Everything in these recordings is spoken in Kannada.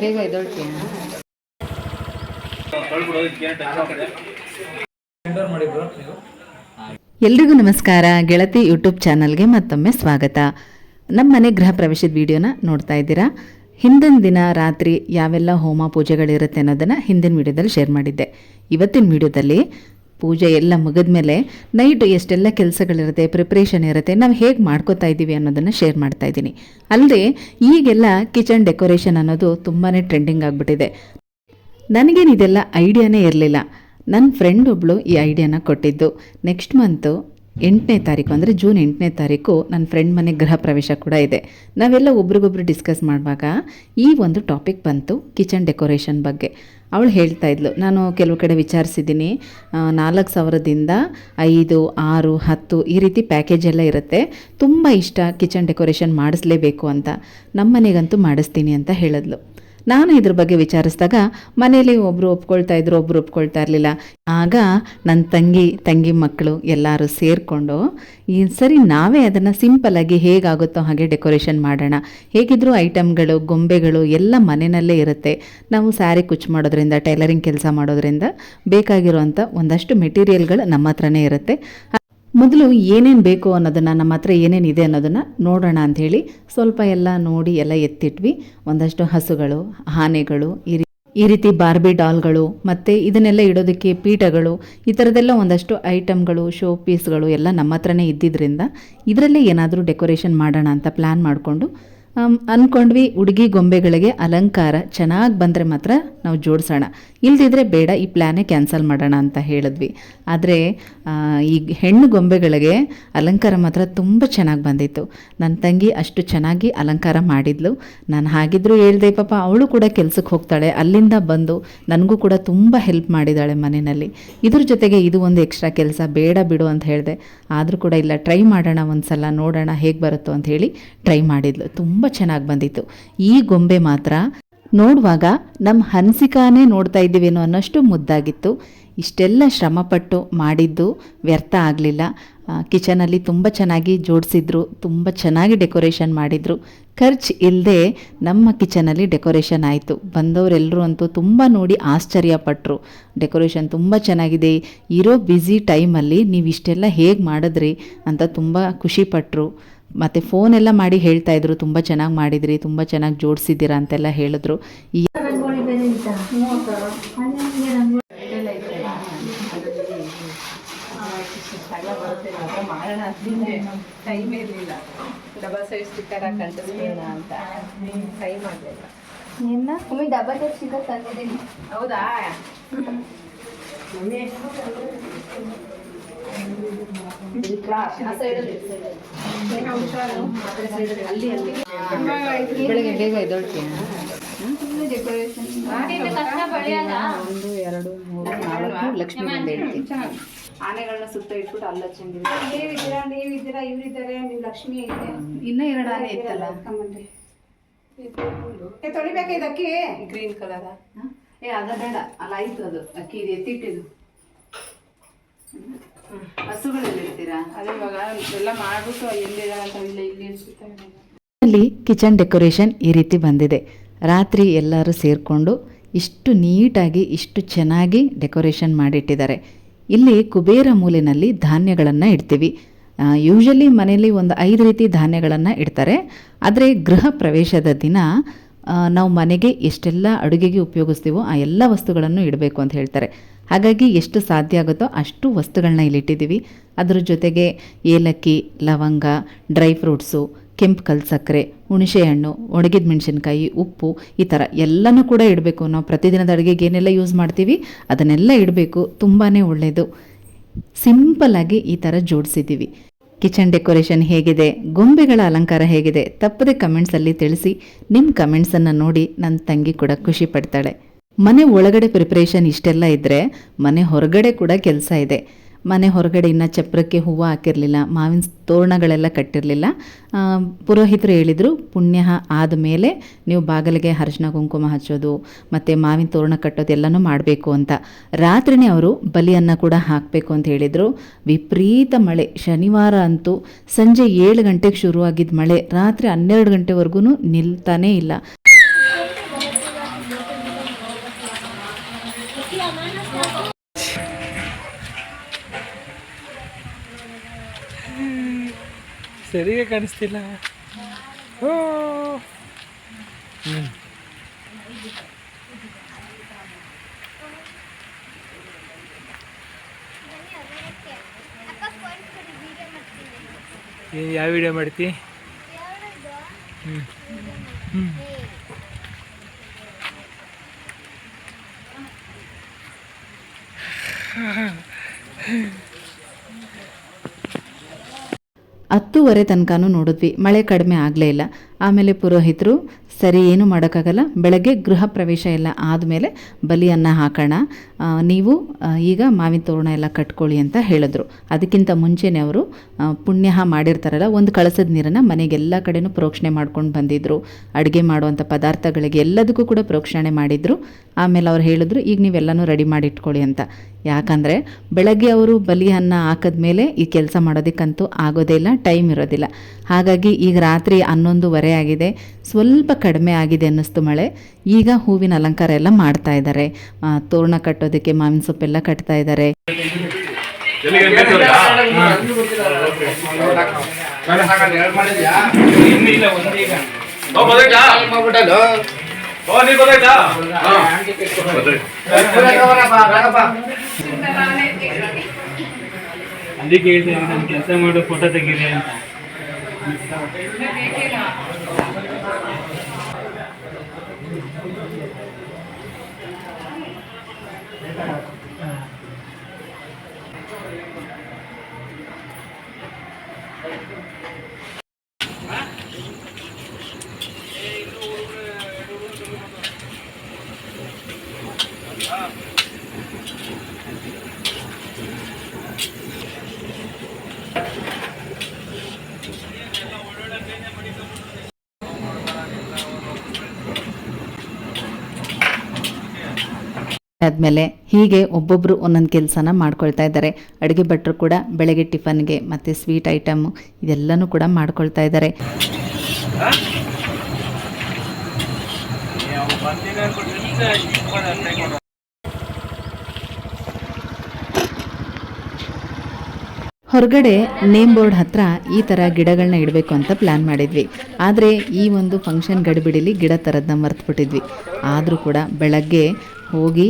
ಬೇಗ ಎದ್ದೊಳ್ತೀಯ? ಎಲ್ರಿಗೂ ನಮಸ್ಕಾರ. ಗೆಳತಿ ಯೂಟ್ಯೂಬ್ ಚಾನಲ್ಗೆ ಮತ್ತೊಮ್ಮೆ ಸ್ವಾಗತ. ನಮ್ಮ ಮನೆ ಗೃಹ ಪ್ರವೇಶದ ವಿಡಿಯೋನ ನೋಡ್ತಾ ಇದ್ದೀರಾ. ಹಿಂದಿನ ದಿನ ರಾತ್ರಿ ಯಾವೆಲ್ಲ ಹೋಮ ಪೂಜೆಗಳಿರುತ್ತೆ ಅನ್ನೋದನ್ನು ಹಿಂದಿನ ವಿಡಿಯೋದಲ್ಲಿ ಶೇರ್ ಮಾಡಿದ್ದೆ. ಇವತ್ತಿನ ವಿಡಿಯೋದಲ್ಲಿ ಪೂಜೆ ಎಲ್ಲ ಮುಗಿದ್ಮೇಲೆ ನೈಟ್ ಎಷ್ಟೆಲ್ಲ ಕೆಲಸಗಳಿರುತ್ತೆ, ಪ್ರಿಪ್ರೇಷನ್ ಇರುತ್ತೆ, ನಾವು ಹೇಗೆ ಮಾಡ್ಕೋತಾ ಇದ್ದೀವಿ ಅನ್ನೋದನ್ನು ಶೇರ್ ಮಾಡ್ತಾ ಇದ್ದೀನಿ. ಅಲ್ಲದೆ ಈಗೆಲ್ಲ ಕಿಚನ್ ಡೆಕೋರೇಷನ್ ಅನ್ನೋದು ತುಂಬಾ ಟ್ರೆಂಡಿಂಗ್ ಆಗಿಬಿಟ್ಟಿದೆ. ನನಗೇನು ಇದೆಲ್ಲ ಐಡಿಯಾನೇ ಇರಲಿಲ್ಲ. ನನ್ನ ಫ್ರೆಂಡ್ ಒಬ್ಬಳು ಈ ಐಡಿಯಾನ ಕೊಟ್ಟಿದ್ದು. ನೆಕ್ಸ್ಟ್ ಮಂತು 8ನೇ ತಾರೀಕು ಅಂದರೆ ಜೂನ್ 8ನೇ ತಾರೀಕು ನನ್ನ ಫ್ರೆಂಡ್ ಮನೆ ಗೃಹ ಪ್ರವೇಶ ಕೂಡ ಇದೆ. ನಾವೆಲ್ಲ ಒಬ್ರಿಗೊಬ್ರು ಡಿಸ್ಕಸ್ ಮಾಡುವಾಗ ಈ ಒಂದು ಟಾಪಿಕ್ ಬಂತು, ಕಿಚನ್ ಡೆಕೋರೇಷನ್ ಬಗ್ಗೆ. ಅವಳು ಹೇಳ್ತಾ ಇದ್ಲು, ನಾನು ಕೆಲವು ಕಡೆ ವಿಚಾರಿಸಿದ್ದೀನಿ, 4,000ದಿಂದ 5, 6, 10 ಈ ರೀತಿ ಪ್ಯಾಕೇಜ್ ಎಲ್ಲ ಇರುತ್ತೆ. ತುಂಬ ಇಷ್ಟ ಕಿಚನ್ ಡೆಕೋರೇಷನ್ ಮಾಡಿಸ್ಲೇಬೇಕು ಅಂತ. ನಮ್ಮ ಮನೆಗಂತೂ ಮಾಡಿಸ್ತೀನಿ ಅಂತ ಹೇಳಿದ್ಲು. ನಾನು ಇದ್ರ ಬಗ್ಗೆ ವಿಚಾರಿಸಿದಾಗ ಮನೇಲಿ ಒಬ್ಬರು ಒಪ್ಕೊಳ್ತಾ ಇದ್ರು, ಒಬ್ಬರು ಒಪ್ಕೊಳ್ತಾ ಇರಲಿಲ್ಲ. ಆಗ ನನ್ನ ತಂಗಿ ಮಕ್ಕಳು ಎಲ್ಲರೂ ಸೇರಿಕೊಂಡು ಈ ಸರಿ ನಾವೇ ಅದನ್ನು ಸಿಂಪಲ್ಲಾಗಿ ಹೇಗಾಗುತ್ತೋ ಹಾಗೆ ಡೆಕೋರೇಷನ್ ಮಾಡೋಣ. ಹೇಗಿದ್ರೂ ಐಟಮ್ಗಳು, ಗೊಂಬೆಗಳು ಎಲ್ಲ ಮನೆಯಲ್ಲೇ ಇರುತ್ತೆ. ನಾವು ಸ್ಯಾರಿ ಕುಚ್ಚು ಮಾಡೋದ್ರಿಂದ, ಟೈಲರಿಂಗ್ ಕೆಲಸ ಮಾಡೋದ್ರಿಂದ ಬೇಕಾಗಿರುವಂಥ ಒಂದಷ್ಟು ಮೆಟೀರಿಯಲ್ಗಳು ನಮ್ಮ ಹತ್ರನೇ ಇರುತ್ತೆ. ಮೊದಲು ಏನೇನು ಬೇಕು ಅನ್ನೋದನ್ನು, ನಮ್ಮ ಹತ್ರ ಏನೇನಿದೆ ಅನ್ನೋದನ್ನು ನೋಡೋಣ ಅಂಥೇಳಿ ಸ್ವಲ್ಪ ಎಲ್ಲ ನೋಡಿ ಎಲ್ಲ ಎತ್ತಿಟ್ವಿ. ಒಂದಷ್ಟು ಹಸುಗಳು, ಆನೆಗಳು, ಈ ರೀತಿ ಬಾರ್ಬಿ ಡಾಲ್ಗಳು, ಮತ್ತು ಇದನ್ನೆಲ್ಲ ಇಡೋದಕ್ಕೆ ಪೀಠಗಳು, ಈ ಥರದ್ದೆಲ್ಲ ಒಂದಷ್ಟು ಐಟಮ್ಗಳು, ಶೋ ಪೀಸ್ಗಳು ಎಲ್ಲ ನಮ್ಮ ಹತ್ರನೇ ಇದ್ದಿದ್ದರಿಂದ ಇದರಲ್ಲೇ ಏನಾದರೂ ಡೆಕೋರೇಷನ್ ಮಾಡೋಣ ಅಂತ ಪ್ಲ್ಯಾನ್ ಮಾಡಿಕೊಂಡು ಅಂದ್ಕೊಂಡ್ವಿ. ಹುಡುಗಿ ಗೊಂಬೆಗಳಿಗೆ ಅಲಂಕಾರ ಚೆನ್ನಾಗಿ ಬಂದರೆ ಮಾತ್ರ ನಾವು ಜೋಡಿಸೋಣ, ಇಲ್ದಿದ್ರೆ ಬೇಡ, ಈ ಪ್ಲ್ಯಾನೇ ಕ್ಯಾನ್ಸಲ್ ಮಾಡೋಣ ಅಂತ ಹೇಳಿದ್ವಿ. ಆದರೆ ಈ ಹೆಣ್ಣು ಗೊಂಬೆಗಳಿಗೆ ಅಲಂಕಾರ ಮಾತ್ರ ತುಂಬ ಚೆನ್ನಾಗಿ ಬಂದಿತ್ತು. ನನ್ನ ತಂಗಿ ಅಷ್ಟು ಚೆನ್ನಾಗಿ ಅಲಂಕಾರ ಮಾಡಿದ್ಲು. ನಾನು ಹಾಗಿದ್ರೂ ಹೇಳ್ದೆ, ಪಾಪ ಅವಳು ಕೂಡ ಕೆಲಸಕ್ಕೆ ಹೋಗ್ತಾಳೆ, ಅಲ್ಲಿಂದ ಬಂದು ನನಗೂ ಕೂಡ ತುಂಬ ಹೆಲ್ಪ್ ಮಾಡಿದ್ದಾಳೆ ಮನೆಯಲ್ಲಿ. ಇದ್ರ ಜೊತೆಗೆ ಇದು ಒಂದು ಎಕ್ಸ್ಟ್ರಾ ಕೆಲಸ, ಬೇಡ ಬಿಡು ಅಂತ ಹೇಳಿದೆ. ಆದರೂ ಕೂಡ ಇಲ್ಲ, ಟ್ರೈ ಮಾಡೋಣ, ಒಂದು ಸಲ ನೋಡೋಣ ಹೇಗೆ ಬರುತ್ತೋ ಅಂತ ಹೇಳಿ ಟ್ರೈ ಮಾಡಿದ್ಲು. ತುಂಬ ಚೆನ್ನಾಗಿ ಬಂದಿತ್ತು. ಈ ಗೊಂಬೆ ಮಾತ್ರ ನೋಡುವಾಗ ನಮ್ಮ ಹನ್ಸಿಕಾನೇ ನೋಡ್ತಾ ಇದ್ದೀವೇನೋ ಅನ್ನೋಷ್ಟು ಮುದ್ದಾಗಿತ್ತು. ಇಷ್ಟೆಲ್ಲ ಶ್ರಮಪಟ್ಟು ಮಾಡಿದ್ದು ವ್ಯರ್ಥ ಆಗಲಿಲ್ಲ. ಕಿಚನಲ್ಲಿ ತುಂಬ ಚೆನ್ನಾಗಿ ಜೋಡಿಸಿದ್ರು, ತುಂಬ ಚೆನ್ನಾಗಿ ಡೆಕೋರೇಷನ್ ಮಾಡಿದರು. ಖರ್ಚು ಇಲ್ಲದೆ ನಮ್ಮ ಕಿಚನಲ್ಲಿ ಡೆಕೋರೇಷನ್ ಆಯಿತು. ಬಂದವರೆಲ್ಲರೂ ಅಂತೂ ತುಂಬ ನೋಡಿ ಆಶ್ಚರ್ಯಪಟ್ಟರು. ಡೆಕೋರೇಷನ್ ತುಂಬ ಚೆನ್ನಾಗಿದೆ, ಇರೋ ಬ್ಯುಸಿ ಟೈಮಲ್ಲಿ ನೀವು ಇಷ್ಟೆಲ್ಲ ಹೇಗೆ ಮಾಡಿದ್ರಿ ಅಂತ ತುಂಬ ಖುಷಿಪಟ್ಟರು. ಮತ್ತು ಫೋನೆಲ್ಲ ಮಾಡಿ ಹೇಳ್ತಾಯಿದ್ರು, ತುಂಬ ಚೆನ್ನಾಗಿ ಮಾಡಿದ್ರಿ, ತುಂಬ ಚೆನ್ನಾಗಿ ಜೋಡಿಸಿದ್ದೀರಾ ಅಂತೆಲ್ಲ ಹೇಳಿದ್ರು. ಟೈಮ್ ಇರಲಿಲ್ಲ, ಡಬಲ್ ಸೈಜ್ ಸ್ಟಿಕ್ಕರ್ ಕಂಟಿಸ್ಕೊಳ್ಳೋಣ ಅಂತ ಟ್ರೈ ಮಾಡಲಿಲ್ಲ. ನಿನ್ನ ಒಮ್ಮೆ ಡಬಲ್ ಸೈಜ್ ಸ್ಟಿಕ್ಕರ್ ತಂದಿದ್ದೀನಿ. ಹೌದಾ? ಬೆಳಗ್ಗೆ ಬೇಗ ಎದ್ದೊಳ್ತೀಯ? 1, 2, 3, 4 ಲಕ್ಷ್ಮೀ ಬಂದು ಹೇಳ್ತೀನಿ. ಆನೆಗಳನ್ನ ಸುತ್ತ ಇಟ್ಬಿಟ್ಟು ಅಲ್ಲ ನೀವಿದ್ದೀರಾ, ಇವರಿದ್ದಾರೆ, ನೀವು ಲಕ್ಷ್ಮಿ ಐತೆ. ಇನ್ನೂ 2 ಆನೆ ಇತ್ತಲ್ಲ, ತೊಳಿಬೇಕಾ ಇದು ಅಕ್ಕಿ? ಗ್ರೀನ್ ಕಲರ ಅದ ಬೇಡ, ಅಲ್ಲ ಆಯ್ತು ಅದು ಅಕ್ಕಿ, ಇದು ಎತ್ತಿಟ್ಟಿದ್ದು. ಹಸುಗಳೆಲ್ಲ ಇರ್ತೀರಾ? ಅದೇ ಇವಾಗ ಎಲ್ಲ ಮಾಡ್ಬಿಟ್ಟು ಎಲ್ಲಿದೆ ಅಂತ ಇಲ್ಲಿ ಇಲ್ಲಿ ಕಿಚನ್ ಡೆಕೋರೇಷನ್ ಈ ರೀತಿ ಬಂದಿದೆ. ರಾತ್ರಿ ಎಲ್ಲರೂ ಸೇರಿಕೊಂಡು ಇಷ್ಟು ನೀಟಾಗಿ, ಇಷ್ಟು ಚೆನ್ನಾಗಿ ಡೆಕೋರೇಷನ್ ಮಾಡಿಟ್ಟಿದ್ದಾರೆ. ಇಲ್ಲಿ ಕುಬೇರ ಮೂಲೆಯಲ್ಲಿ ಧಾನ್ಯಗಳನ್ನು ಇಡ್ತೀವಿ. ಯೂಶಲಿ ಮನೆಯಲ್ಲಿ ಒಂದು 5 ರೀತಿ ಧಾನ್ಯಗಳನ್ನು ಇಡ್ತಾರೆ. ಆದರೆ ಗೃಹ ಪ್ರವೇಶದ ದಿನ ನಾವು ಮನೆಗೆ ಎಷ್ಟೆಲ್ಲ ಅಡುಗೆಗೆ ಉಪಯೋಗಿಸ್ತೀವೋ ಆ ಎಲ್ಲ ವಸ್ತುಗಳನ್ನು ಇಡಬೇಕು ಅಂತ ಹೇಳ್ತಾರೆ. ಹಾಗಾಗಿ ಎಷ್ಟು ಸಾಧ್ಯ ಆಗುತ್ತೋ ಅಷ್ಟು ವಸ್ತುಗಳನ್ನ ಇಲ್ಲಿಟ್ಟಿದ್ದೀವಿ. ಅದ್ರ ಜೊತೆಗೆ ಏಲಕ್ಕಿ, ಲವಂಗ, ಡ್ರೈ ಫ್ರೂಟ್ಸು, ಕೆಂಪು ಕಲ್ಲು ಸಕ್ಕರೆ, ಹುಣಸೆ ಹಣ್ಣು, ಒಣಗಿದ ಮೆಣಸಿನ್ಕಾಯಿ, ಉಪ್ಪು, ಈ ಥರ ಎಲ್ಲನೂ ಕೂಡ ಇಡಬೇಕು. ನಾವು ಪ್ರತಿದಿನದ ಅಡುಗೆಗೆ ಏನೆಲ್ಲ ಯೂಸ್ ಮಾಡ್ತೀವಿ ಅದನ್ನೆಲ್ಲ ಇಡಬೇಕು. ತುಂಬಾ ಒಳ್ಳೆಯದು. ಸಿಂಪಲ್ಲಾಗಿ ಈ ಥರ ಜೋಡಿಸಿದ್ದೀವಿ. ಕಿಚನ್ ಡೆಕೋರೇಷನ್ ಹೇಗಿದೆ, ಗೊಂಬೆಗಳ ಅಲಂಕಾರ ಹೇಗಿದೆ, ತಪ್ಪದೆ ಕಮೆಂಟ್ಸಲ್ಲಿ ತಿಳಿಸಿ. ನಿಮ್ಮ ಕಮೆಂಟ್ಸನ್ನು ನೋಡಿ ನನ್ನ ತಂಗಿ ಕೂಡ ಖುಷಿ ಪಡ್ತಾಳೆ. ಮನೆ ಒಳಗಡೆ ಪ್ರಿಪ್ರೇಷನ್ ಇಷ್ಟೆಲ್ಲ ಇದ್ದರೆ ಮನೆ ಹೊರಗಡೆ ಕೂಡ ಕೆಲಸ ಇದೆ. ಮನೆ ಹೊರಗಡೆ ಇನ್ನು ಚಪ್ರಕ್ಕೆ ಹೂವು ಹಾಕಿರಲಿಲ್ಲ, ಮಾವಿನ ತೋರಣಗಳೆಲ್ಲ ಕಟ್ಟಿರಲಿಲ್ಲ. ಪುರೋಹಿತರು ಹೇಳಿದರು, ಪುಣ್ಯ ಆದಮೇಲೆ ನೀವು ಬಾಗಿಲಿಗೆ ಅರಿಶಿನ ಕುಂಕುಮ ಹಚ್ಚೋದು ಮತ್ತು ಮಾವಿನ ತೋರಣ ಕಟ್ಟೋದು ಎಲ್ಲನೂ ಮಾಡಬೇಕು ಅಂತ. ರಾತ್ರಿನೇ ಅವರು ಬಲಿಯನ್ನು ಕೂಡ ಹಾಕಬೇಕು ಅಂತ ಹೇಳಿದರು. ವಿಪರೀತ ಮಳೆ. ಶನಿವಾರ ಅಂತೂ ಸಂಜೆ 7 ಗಂಟೆಗೆ ಶುರುವಾಗಿದ್ದ ಮಳೆ ರಾತ್ರಿ 12 ಗಂಟೆವರೆಗೂ ನಿಲ್ತಾನೇ ಇಲ್ಲ. ಸರಿಗೆ ಕಾಣಿಸ್ತಿಲ್ಲ. ಓ ಯಾವ ವಿಡಿಯೋ ಮಾಡ್ತಿ? ಹತ್ತೂವರೆ ತನಕನೂ ನೋಡಿದ್ವಿ, ಮಳೆ ಕಡಿಮೆ ಆಗಲೇ ಇಲ್ಲ. ಆಮೇಲೆ ಪುರೋಹಿತರು ಸರಿ ಏನು ಮಾಡೋಕ್ಕಾಗಲ್ಲ, ಬೆಳಗ್ಗೆ ಗೃಹ ಪ್ರವೇಶ ಎಲ್ಲ ಆದಮೇಲೆ ಬಲಿಯನ್ನು ಹಾಕೋಣ, ನೀವು ಈಗ ಮಾವಿನ ತೋರಣ ಎಲ್ಲ ಕಟ್ಕೊಳ್ಳಿ ಅಂತ ಹೇಳಿದ್ರು. ಅದಕ್ಕಿಂತ ಮುಂಚೆನೇ ಅವರು ಪುಣ್ಯ ಮಾಡಿರ್ತಾರಲ್ಲ, ಒಂದು ಕಳಸದ ನೀರನ್ನು ಮನೆಗೆಲ್ಲ ಕಡೆನೂ ಪ್ರೋಕ್ಷಣೆ ಮಾಡ್ಕೊಂಡು ಬಂದಿದ್ದರು. ಅಡುಗೆ ಮಾಡುವಂಥ ಪದಾರ್ಥಗಳಿಗೆ ಎಲ್ಲದಕ್ಕೂ ಕೂಡ ಪ್ರೋಕ್ಷಣೆ ಮಾಡಿದರು. ಆಮೇಲೆ ಅವ್ರು ಹೇಳಿದ್ರು, ಈಗ ನೀವೆಲ್ಲನೂ ರೆಡಿ ಮಾಡಿ ಇಟ್ಕೊಳ್ಳಿ ಅಂತ. ಯಾಕಂದರೆ ಬೆಳಗ್ಗೆ ಅವರು ಬಲಿಯನ್ನು ಹಾಕಿದ್ಮೇಲೆ ಈ ಕೆಲಸ ಮಾಡೋದಕ್ಕಂತೂ ಆಗೋದೇ ಇಲ್ಲ, ಟೈಮ್ ಇರೋದಿಲ್ಲ. ಹಾಗಾಗಿ ಈಗ ರಾತ್ರಿ 11:15 ಆಗಿದೆ, ಸ್ವಲ್ಪ ಕಡಿಮೆ ಆಗಿದೆ ಅನ್ನಿಸ್ತು ಮಳೆ. ಈಗ ಹೂವಿನ ಅಲಂಕಾರ ಎಲ್ಲ ಮಾಡ್ತಾ ಇದ್ದಾರೆ, ತೋರಣ ಕಟ್ಟೋದಕ್ಕೆ ಮಾವಿನ ಸೊಪ್ಪೆಲ್ಲ ಕಟ್ತಾ ಇದ್ದಾರೆ. ಅದಕ್ಕೆ ಹೇಳ್ತೇನೆ, ನಾನು ಕೆಲಸ ಮಾಡೋ ಫೋಟೋ ತೆಗೀರಿ ಅಂತ. ಆದಮೇಲೆ ಹೀಗೆ ಒಬ್ಬೊಬ್ಬರು ಒಂದೊಂದು ಕೆಲಸನ ಮಾಡ್ಕೊಳ್ತಾ ಇದ್ದಾರೆ. ಅಡುಗೆ ಭಟ್ರು ಕೂಡ ಬೆಳಗ್ಗೆ ಟಿಫನ್ಗೆ ಮತ್ತು ಸ್ವೀಟ್ ಐಟಮು ಇದೆಲ್ಲನೂ ಕೂಡ ಮಾಡ್ಕೊಳ್ತಾ ಇದ್ದಾರೆ. ಹೊರಗಡೆ ನೇಮ್ ಬೋರ್ಡ್ ಹತ್ರ ಈ ಥರ ಗಿಡಗಳನ್ನ ಇಡಬೇಕು ಅಂತ ಪ್ಲ್ಯಾನ್ ಮಾಡಿದ್ವಿ. ಆದರೆ ಈ ಒಂದು ಫಂಕ್ಷನ್ ಗಡಿಬಿಡಿಲಿ ಗಿಡ ತರೋದನ್ನ ಮರ್ತುಬಿಟ್ಟಿದ್ವಿ. ಆದರೂ ಕೂಡ ಬೆಳಗ್ಗೆ ಹೋಗಿ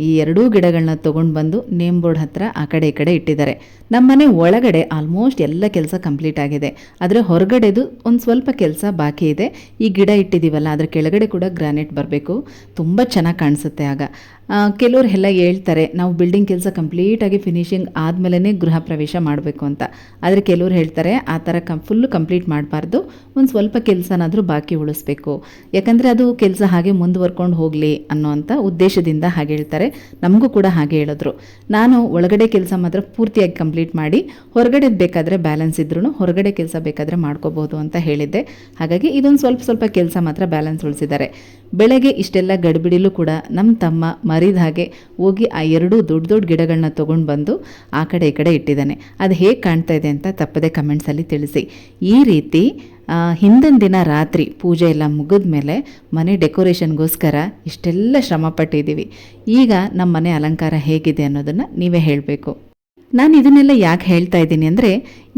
ಈ ಎರಡೂ ಗಿಡಗಳನ್ನ ತೊಗೊಂಡು ಬಂದು ನೇಮ್ ಬೋರ್ಡ್ ಹತ್ರ ಆ ಕಡೆ ಈ ಕಡೆ ಇಟ್ಟಿದ್ದಾರೆ. ನಮ್ಮನೆ ಒಳಗಡೆ ಆಲ್ಮೋಸ್ಟ್ ಎಲ್ಲ ಕೆಲಸ ಕಂಪ್ಲೀಟ್ ಆಗಿದೆ, ಆದರೆ ಹೊರಗಡೆದು ಒಂದು ಸ್ವಲ್ಪ ಕೆಲಸ ಬಾಕಿ ಇದೆ. ಈ ಗಿಡ ಇಟ್ಟಿದ್ದೀವಲ್ಲ, ಅದ್ರ ಕೆಳಗಡೆ ಕೂಡ ಗ್ರಾನೈಟ್ ಬರಬೇಕು, ತುಂಬ ಚೆನ್ನಾಗಿ ಕಾಣಿಸುತ್ತೆ. ಆಗ ಕೆಲವ್ರು ಎಲ್ಲ ಹೇಳ್ತಾರೆ, ನಾವು ಬಿಲ್ಡಿಂಗ್ ಕೆಲಸ ಕಂಪ್ಲೀಟಾಗಿ ಫಿನಿಷಿಂಗ್ ಆದಮೇಲೆ ಗೃಹ ಪ್ರವೇಶ ಮಾಡಬೇಕು ಅಂತ. ಆದರೆ ಕೆಲವ್ರು ಹೇಳ್ತಾರೆ ಆ ಥರ ಫುಲ್ಲು ಕಂಪ್ಲೀಟ್ ಮಾಡಬಾರ್ದು, ಒಂದು ಸ್ವಲ್ಪ ಕೆಲಸನಾದರೂ ಬಾಕಿ ಉಳಿಸ್ಬೇಕು, ಯಾಕಂದರೆ ಅದು ಕೆಲಸ ಹಾಗೆ ಮುಂದುವರ್ಕೊಂಡು ಹೋಗಲಿ ಅನ್ನೋವಂಥ ಉದ್ದೇಶದಿಂದ ಹಾಗೆ ಹೇಳ್ತಾರೆ. ನಮಗೂ ಕೂಡ ಹಾಗೆ ಹೇಳಿದ್ರು. ನಾನು ಒಳಗಡೆ ಕೆಲಸ ಮಾತ್ರ ಪೂರ್ತಿಯಾಗಿ ಕಂಪ್ಲೀಟ್ ಮಾಡಿ, ಹೊರಗಡೆ ಬೇಕಾದರೆ ಬ್ಯಾಲೆನ್ಸ್ ಇದ್ರೂ ಹೊರಗಡೆ ಕೆಲಸ ಬೇಕಾದರೆ ಮಾಡ್ಕೋಬೋದು ಅಂತ ಹೇಳಿದ್ದೆ. ಹಾಗಾಗಿ ಇದೊಂದು ಸ್ವಲ್ಪ ಕೆಲಸ ಮಾತ್ರ ಬ್ಯಾಲೆನ್ಸ್ ಉಳಿಸಿದ್ದಾರೆ. ಬೆಳಗ್ಗೆ ಇಷ್ಟೆಲ್ಲ ಗಡಿಬಿಡಿಲೂ ಕೂಡ ನಮ್ಮ ತಮ್ಮ ಮರಿದ ಹಾಗೆ ಹೋಗಿ ಆ ಎರಡೂ ದೊಡ್ಡ ಗಿಡಗಳನ್ನ ತೊಗೊಂಡು ಬಂದು ಆ ಕಡೆ ಈ ಕಡೆ ಇಟ್ಟಿದ್ದಾನೆ. ಅದು ಹೇಗೆ ಕಾಣ್ತಾ ಇದೆ ಅಂತ ತಪ್ಪದೆ ಕಮೆಂಟ್ಸಲ್ಲಿ ತಿಳಿಸಿ. ಈ ರೀತಿ ಹಿಂದಿನ ದಿನ ರಾತ್ರಿ ಪೂಜೆ ಎಲ್ಲ ಮುಗಿದ ಮೇಲೆ ಮನೆ ಡೆಕೋರೇಷನ್ಗೋಸ್ಕರ ಇಷ್ಟೆಲ್ಲ ಶ್ರಮ ಪಟ್ಟಿದ್ದೀವಿ. ಈಗ ನಮ್ಮ ಮನೆ ಅಲಂಕಾರ ಹೇಗಿದೆ ಅನ್ನೋದನ್ನು ನೀವೇ ಹೇಳಬೇಕು. ನಾನು ಇದನ್ನೆಲ್ಲ ಯಾಕೆ ಹೇಳ್ತಾ ಇದ್ದೀನಿ ಅಂದರೆ,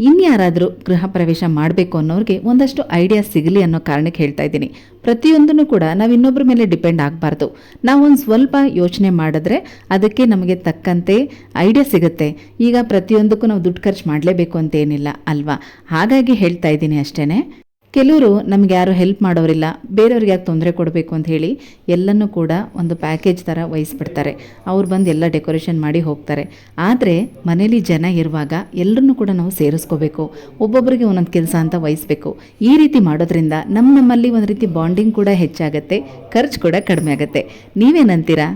ಇನ್ಯಾರಾದರೂ ಗೃಹ ಪ್ರವೇಶ ಮಾಡಬೇಕು ಅನ್ನೋರಿಗೆ ಒಂದಷ್ಟು ಐಡಿಯಾ ಸಿಗಲಿ ಅನ್ನೋ ಕಾರಣಕ್ಕೆ ಹೇಳ್ತಾ ಇದ್ದೀನಿ. ಪ್ರತಿಯೊಂದನ್ನು ಕೂಡ ನಾವು ಇನ್ನೊಬ್ಬರ ಮೇಲೆ ಡಿಪೆಂಡ್ ಆಗಬಾರ್ದು. ನಾವೊಂದು ಸ್ವಲ್ಪ ಯೋಚನೆ ಮಾಡಿದ್ರೆ ಅದಕ್ಕೆ ನಮಗೆ ತಕ್ಕಂತೆ ಐಡಿಯಾ ಸಿಗುತ್ತೆ. ಈಗ ಪ್ರತಿಯೊಂದಕ್ಕೂ ನಾವು ದುಡ್ಡು ಖರ್ಚು ಮಾಡಲೇಬೇಕು ಅಂತೇನಿಲ್ಲ ಅಲ್ವಾ? ಹಾಗಾಗಿ ಹೇಳ್ತಾ ಇದ್ದೀನಿ ಅಷ್ಟೇ. ಕೆಲವರು ನಮ್ಗೆ ಯಾರು ಹೆಲ್ಪ್ ಮಾಡೋರಿಲ್ಲ, ಬೇರೆಯವ್ರಿಗೆ ಯಾಕೆ ತೊಂದರೆ ಕೊಡಬೇಕು ಅಂತ ಹೇಳಿ ಎಲ್ಲನೂ ಕೂಡ ಒಂದು ಪ್ಯಾಕೇಜ್ ಥರ ವಹಿಸ್ಬಿಡ್ತಾರೆ. ಅವ್ರು ಬಂದು ಎಲ್ಲ ಡೆಕೋರೇಷನ್ ಮಾಡಿ ಹೋಗ್ತಾರೆ. ಆದರೆ ಮನೇಲಿ ಜನ ಇರುವಾಗ ಎಲ್ಲರನ್ನೂ ಕೂಡ ನಾವು ಸೇರಿಸ್ಕೋಬೇಕು, ಒಬ್ಬೊಬ್ಬರಿಗೆ ಒಂದೊಂದು ಕೆಲಸ ಅಂತ ವಹಿಸ್ಬೇಕು. ಈ ರೀತಿ ಮಾಡೋದ್ರಿಂದ ನಮ್ಮಲ್ಲಿ ಒಂದು ರೀತಿ ಬಾಂಡಿಂಗ್ ಕೂಡ ಹೆಚ್ಚಾಗುತ್ತೆ, ಖರ್ಚು ಕೂಡ ಕಡಿಮೆ ಆಗುತ್ತೆ. ನೀವೇನಂತೀರಾ?